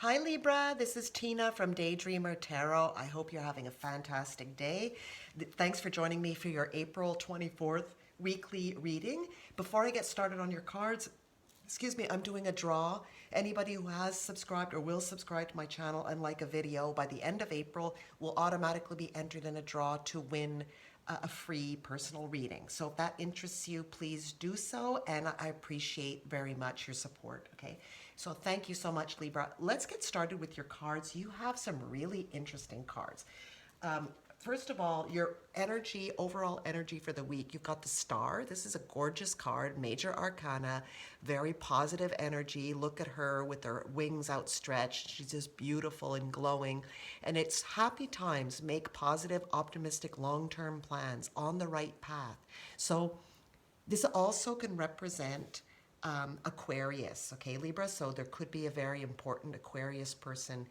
Hi Libra, this is Tina from Daydreamer Tarot. I hope you're having a fantastic day. Thanks for joining me for your April 24th weekly reading. Before I get started on your cards, excuse me, I'm doing a draw. Anybody who has subscribed or will subscribe to my channel and like a video by the end of April will automatically be entered in a draw to win a free personal reading. So if that interests you, please do so, and I appreciate very much your support, okay? So thank you so much, Libra. Let's get started with your cards. You have some really interesting cards. First of all, your energy, overall energy for the week, you've got the Star. This is a gorgeous card, major arcana, very positive energy. Look at her with her wings outstretched. She's just beautiful and glowing. And it's happy times. Make positive, optimistic, long-term plans on the right path. So this also can represent Aquarius, okay, Libra? So there could be a very important Aquarius person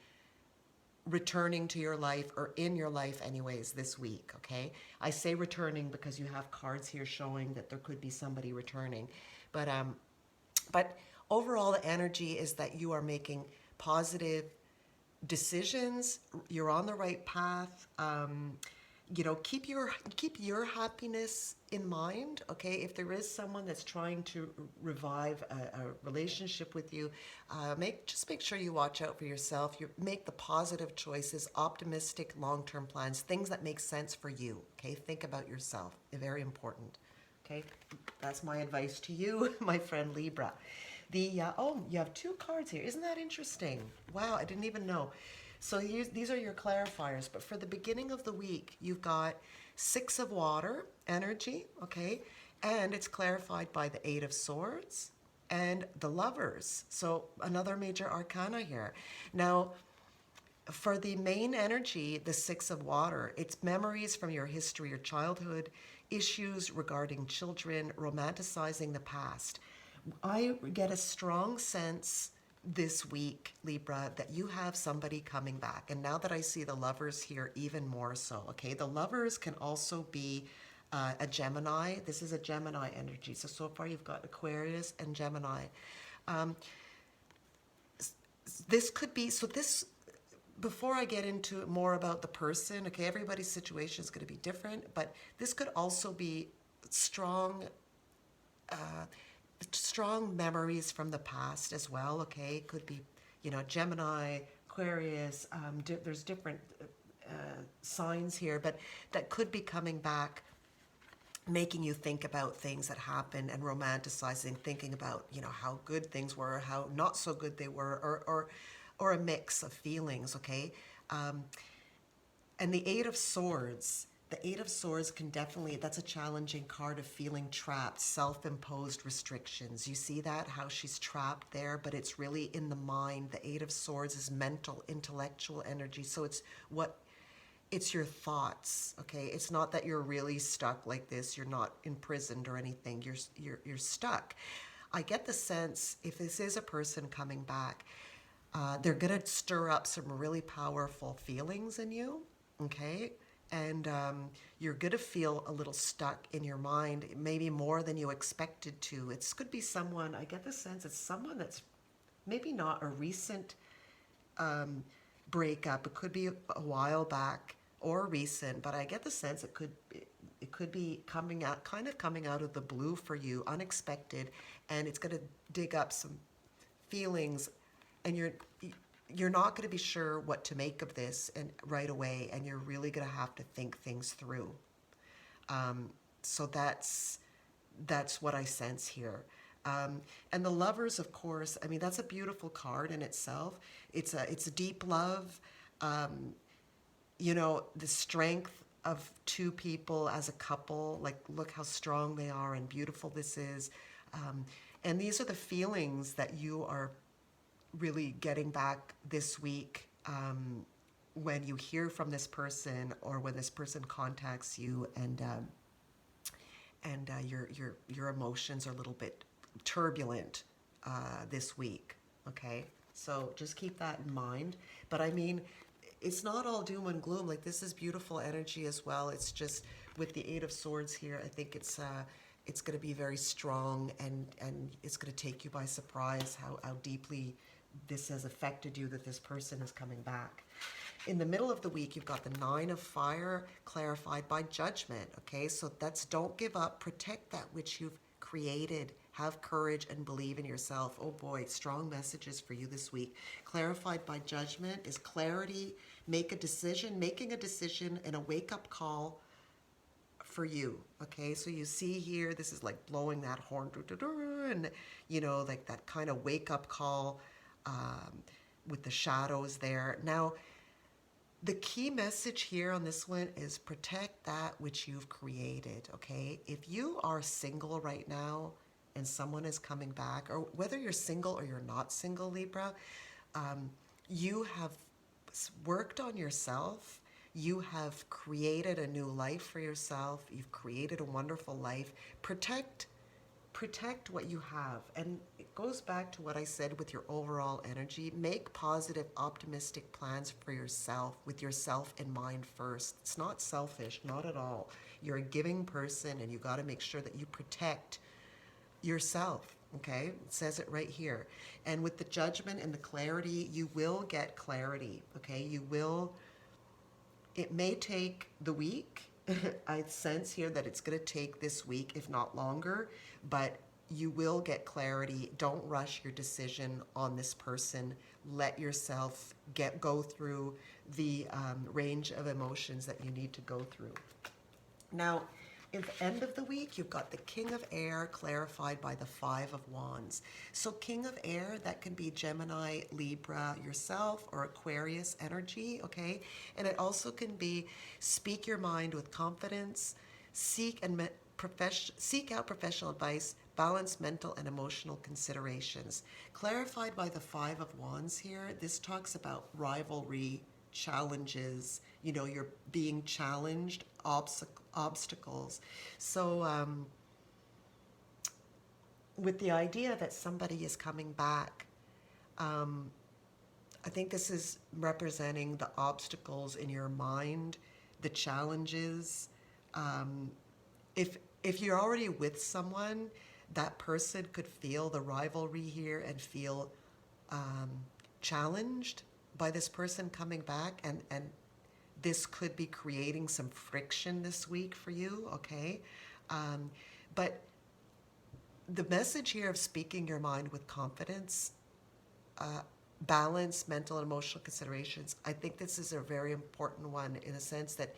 returning to your life or in your life anyways this week, okay? I say returning because you have cards here showing that there could be somebody returning. But overall the energy is that you are making positive decisions, you're on the right path. You know, keep your happiness in mind, okay? If there is someone that's trying to revive a relationship with you, just make sure you watch out for yourself. You make the positive choices, optimistic long-term plans, things that make sense for you, okay? Think about yourself. Very important, okay? That's my advice to you, my friend Libra. Oh, you have two cards here. Isn't that interesting? Wow, I didn't even know. So these are your clarifiers, but for the beginning of the week, you've got Six of Water energy, okay? And it's clarified by the Eight of Swords and the Lovers. So another major arcana here. Now, for the main energy, the Six of Water, it's memories from your history or childhood, issues regarding children, romanticizing the past. I get a strong sense this week, Libra, that you have somebody coming back. And now that I see the Lovers here, even more so, okay? The Lovers can also be a Gemini. This is a Gemini energy. So far you've got Aquarius and Gemini. This could be, before I get into more about the person, okay, everybody's situation is going to be different, but this could also be strong memories from the past as well, okay? It could be, you know, Gemini, Aquarius, there's different signs here, but that could be coming back, making you think about things that happened and romanticizing, thinking about, you know, how good things were, how not so good they were, or a mix of feelings, okay? And the Eight of Swords, the Eight of Swords can definitely, that's a challenging card of feeling trapped, self-imposed restrictions. You see that, how she's trapped there, but it's really in the mind. The Eight of Swords is mental, intellectual energy. So it's your thoughts, okay? It's not that you're really stuck like this. You're not imprisoned or anything. You're stuck. I get the sense, if this is a person coming back, they're gonna stir up some really powerful feelings in you, okay? And you're going to feel a little stuck in your mind, maybe more than you expected to. It could be someone, I get the sense it's someone that's maybe not a recent breakup. It could be a while back or recent, but I get the sense it could be coming out, kind of coming out of the blue for you, unexpected, and it's going to dig up some feelings, and you're not going to be sure what to make of this and right away, and you're really going to have to think things through. So that's what I sense here. And the Lovers, of course, I mean, that's a beautiful card in itself. It's a deep love. You know, the strength of two people as a couple, like look how strong they are and beautiful this is. And these are the feelings that you are really getting back this week when you hear from this person or when this person contacts you, and your emotions are a little bit turbulent this week, okay? So just keep that in mind. But I mean, it's not all doom and gloom. Like, this is beautiful energy as well. It's just with the Eight of Swords here, I think it's going to be very strong, and it's going to take you by surprise how deeply this has affected you, that this person is coming back. In the middle of the week, you've got the Nine of Fire clarified by Judgment. Okay, so that's don't give up, protect that which you've created, have courage and believe in yourself. Oh boy, strong messages for you this week. Clarified by Judgment is clarity, make a decision, making a decision and a wake-up call for you. Okay, so you see here, this is like blowing that horn, and like that kind of wake-up call with the shadows there. Now, the key message here on this one is protect that which you've created, okay? If you are single right now and someone is coming back, or whether you're single or you're not single, Libra, you have worked on yourself. You have created a new life for yourself. You've created a wonderful life. Protect what you have. And it goes back to what I said with your overall energy. Make positive, optimistic plans for yourself, with yourself in mind first. It's not selfish, not at all. You're a giving person, and you got to make sure that you protect yourself. Okay, it says it right here. And with the Judgment and the clarity, you will get clarity. Okay, you will. It may take the week. I sense here that it's going to take this week, if not longer, but you will get clarity. Don't rush your decision on this person. Let yourself go through the range of emotions that you need to go through. Now, at the end of the week, you've got the King of Air clarified by the Five of Wands. So King of Air, that can be Gemini, Libra, yourself, or Aquarius energy, okay? And it also can be speak your mind with confidence, seek out professional advice, balance mental and emotional considerations. Clarified by the Five of Wands here, this talks about rivalry, challenges, you're being challenged, obstacles. So with the idea that somebody is coming back, I think this is representing the obstacles in your mind, the challenges. If you're already with someone, that person could feel the rivalry here and feel challenged by this person coming back, and this could be creating some friction this week for you, okay? But the message here of speaking your mind with confidence, balance mental and emotional considerations, I think this is a very important one in the sense that,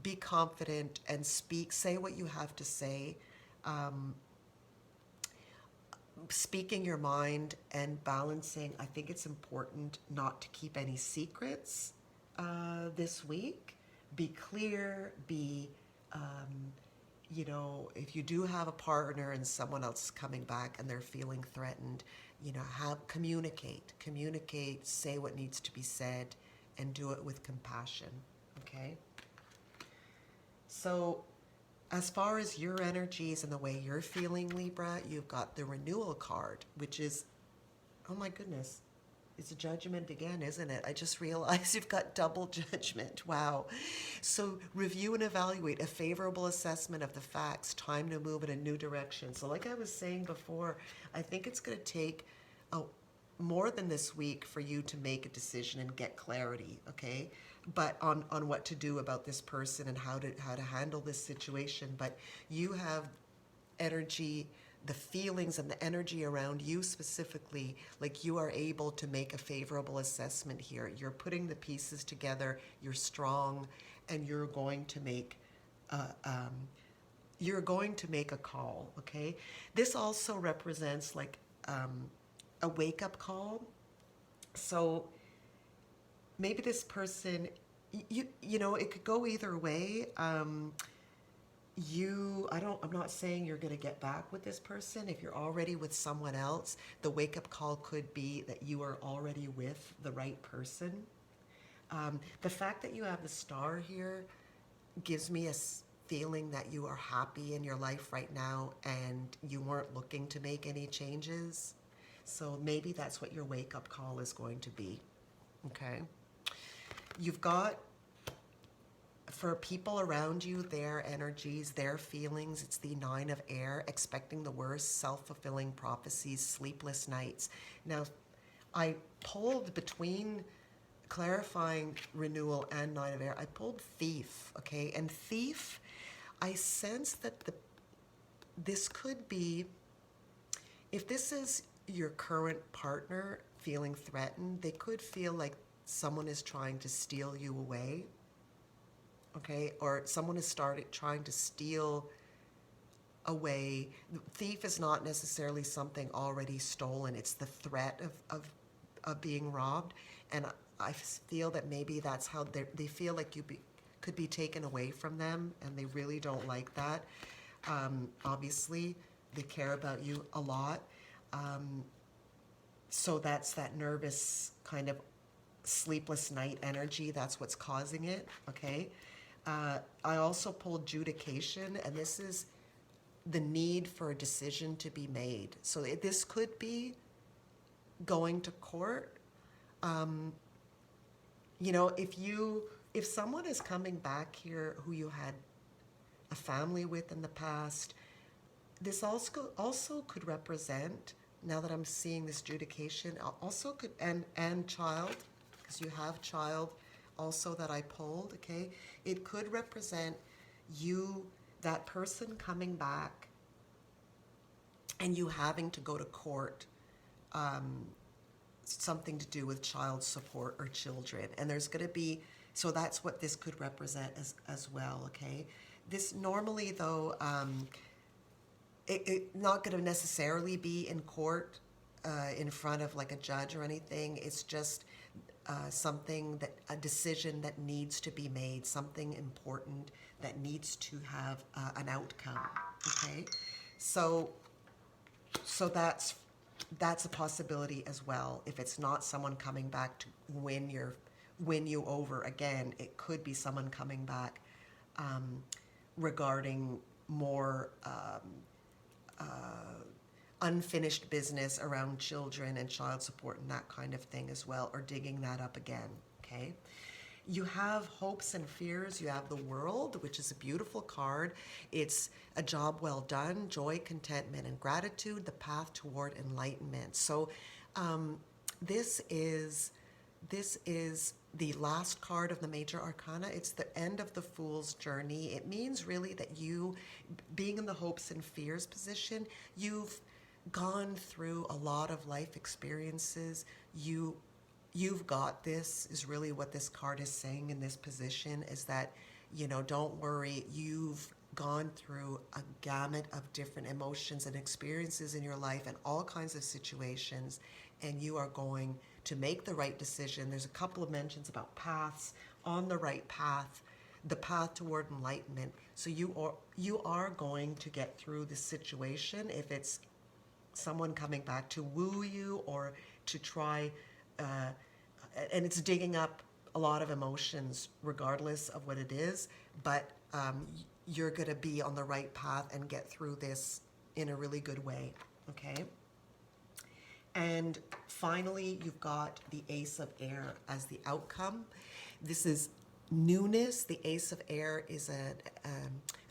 be confident and say what you have to say. Speaking your mind and balancing, I think it's important not to keep any secrets this week. Be clear, if you do have a partner and someone else is coming back and they're feeling threatened, communicate, say what needs to be said, and do it with compassion, okay? So as far as your energies and the way you're feeling, Libra, you've got the Renewal card, which is, oh my goodness, it's a Judgment again, isn't it? I just realized you've got double Judgment. Wow. So review and evaluate, a favorable assessment of the facts, time to move in a new direction. So like I was saying before, I think it's going to take more than this week for you to make a decision and get clarity, okay? But on what to do about this person and how to handle this situation. But you have energy, the feelings and the energy around you specifically, like you are able to make a favorable assessment here. You're putting the pieces together, you're strong, and you're going to make a call, okay? This also represents like a wake-up call. So maybe this person, it could go either way. I'm not saying you're going to get back with this person. If you're already with someone else, the wake-up call could be that you are already with the right person. The fact that you have the Star here gives me a feeling that you are happy in your life right now and you weren't looking to make any changes. So maybe that's what your wake-up call is going to be, okay? You've got, for people around you, their energies, their feelings, it's the Nine of Air, expecting the worst, self-fulfilling prophecies, sleepless nights. Now, I pulled between clarifying renewal and Nine of Air, I pulled Thief, okay? And Thief, I sense that this could be, if this is your current partner feeling threatened, they could feel like someone is trying to steal you away, okay? Or someone has started trying to steal away. Thief is not necessarily something already stolen. It's the threat of being robbed. And I feel that maybe that's how they feel like could be taken away from them, and they really don't like that. Obviously, they care about you a lot. So that's that nervous kind of sleepless night energy. That's what's causing it, okay? I also pulled Judication, and this is the need for a decision to be made. So this could be going to court. You know, if someone is coming back here who you had a family with in the past, this also could represent, now that I'm seeing this Judication, also could, and child, because you have child also that I pulled, okay? It could represent you, that person coming back, and you having to go to court, something to do with child support or children. And there's going to be, so that's what this could represent as well, okay? This normally, though, it not going to necessarily be in court in front of like a judge or anything. It's just something that, a decision that needs to be made, something important that needs to have an outcome, okay? So that's a possibility as well. If it's not someone coming back to win you over again, it could be someone coming back regarding more unfinished business around children and child support and that kind of thing as well, or digging that up again, okay? You have hopes and fears. You have the World, which is a beautiful card. It's a job well done, joy, contentment, and gratitude, the path toward enlightenment. So this is the last card of the major arcana. It's the end of the Fool's journey. It means really that you, being in the hopes and fears position, you've gone through a lot of life experiences. You've got this, is really what this card is saying in this position, is that, you know, don't worry, you've gone through a gamut of different emotions and experiences in your life and all kinds of situations, and you are going to make the right decision. There's a couple of mentions about paths, on the right path, the path toward enlightenment. So you are going to get through this situation. If it's someone coming back to woo you or to try, and it's digging up a lot of emotions regardless of what it is, but you're going to be on the right path and get through this in a really good way, okay? And finally, you've got the Ace of Air as the outcome. This is newness. The Ace of Air is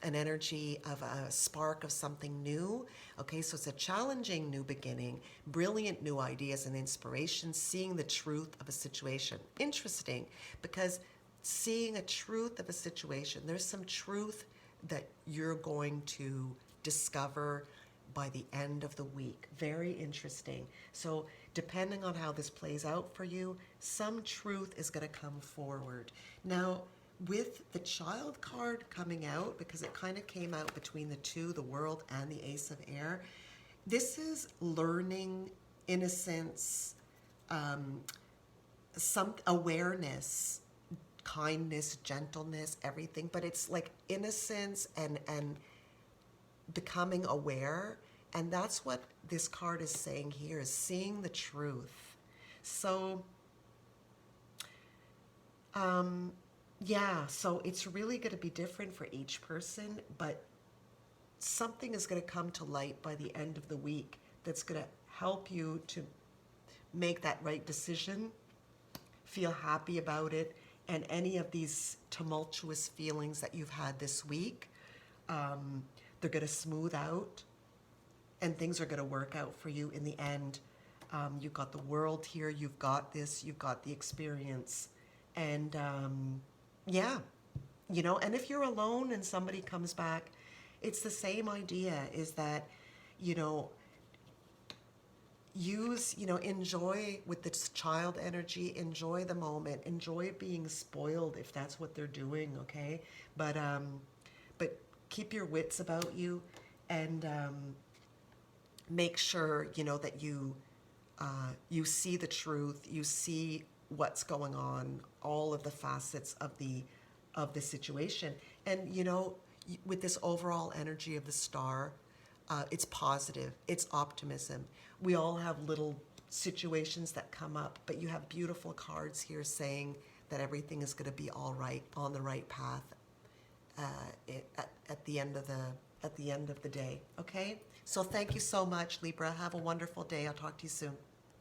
an energy of a spark of something new. Okay, so it's a challenging new beginning, brilliant new ideas and inspiration, seeing the truth of a situation. Interesting, because seeing a truth of a situation, there's some truth that you're going to discover by the end of the week. Very interesting. So depending on how this plays out for you, some truth is going to come forward. Now, with the Child card coming out, because it kind of came out between the two, the World and the Ace of Air, this is learning, innocence, some awareness, kindness, gentleness, everything, but it's like innocence and becoming aware. And that's what this card is saying here, is seeing the truth. So yeah, so it's really going to be different for each person, but something is going to come to light by the end of the week that's going to help you to make that right decision, feel happy about it, and any of these tumultuous feelings that you've had this week, they're going to smooth out, and things are going to work out for you in the end You've got the world here. You've got this. You've got the experience. And yeah, you know, and if you're alone and somebody comes back, it's the same idea, is that, you know, use, you know, enjoy with this child energy, enjoy the moment, enjoy being spoiled if that's what they're doing, okay? But keep your wits about you, and make sure, you know, that you see the truth, you see what's going on, all of the facets of the situation. And you know, with this overall energy of the star, it's positive, it's optimism. We all have little situations that come up, but you have beautiful cards here saying that everything is going to be all right, on the right path, at the end of the day. Okay, so thank you so much, Libra. Have a wonderful day. I'll talk to you soon.